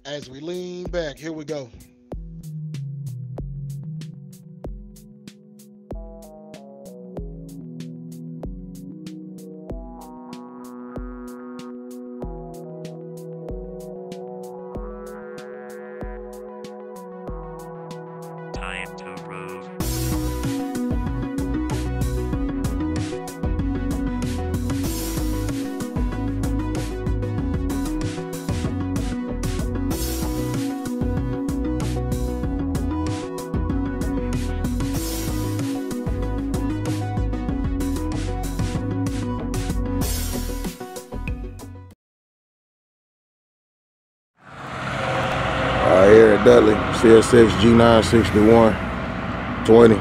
As we lean back, here we go. Time to groove. Here at Dudley, CSXT G961-20.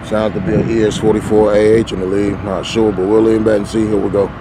Sounds to be an ES44AH in the lead. Not sure, but we'll lean back and see. Here we go.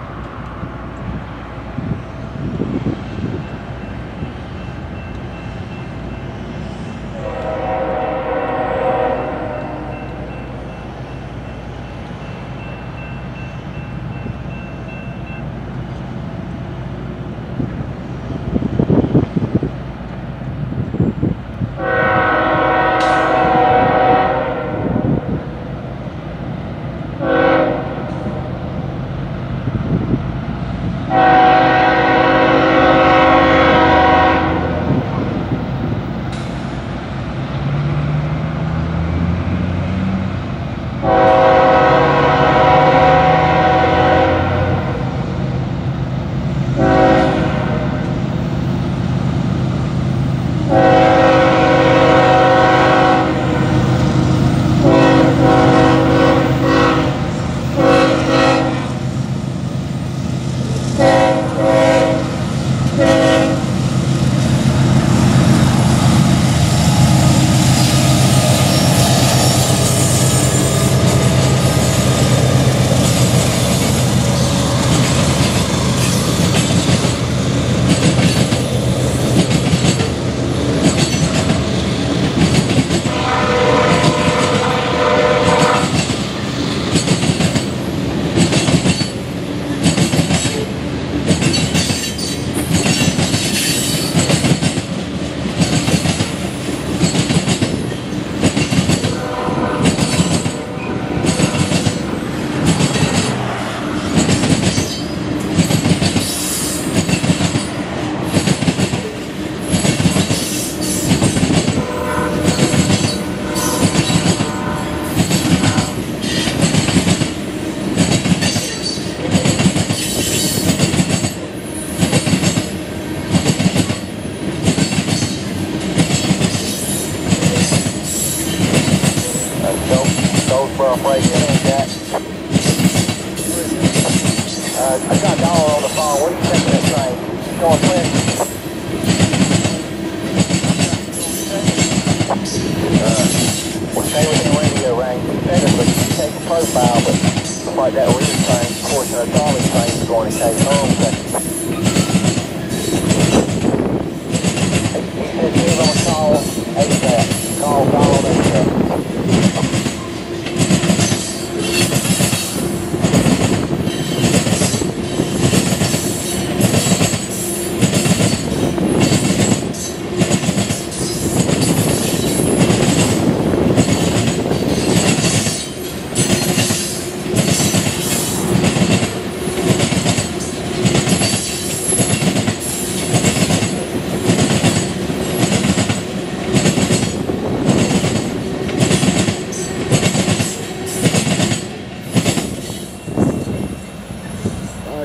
I got Dollar on the phone. What do you think of that train? Going quick? We'll stay within radio range. Technically, you take a profile, but looks like that rear train, portion of the trolley train is going to take home. He said he was on a call ASAP. Call Donald ASAP.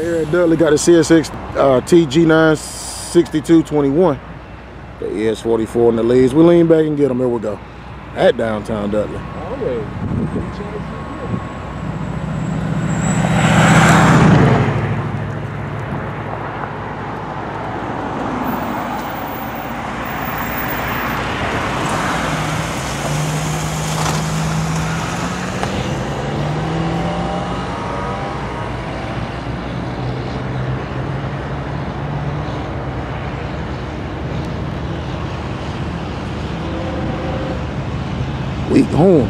Here at Dudley, got the CSXT G962-21. The ES44 in the leads. We lean back and get them. Here we go. At downtown Dudley. Weak horn.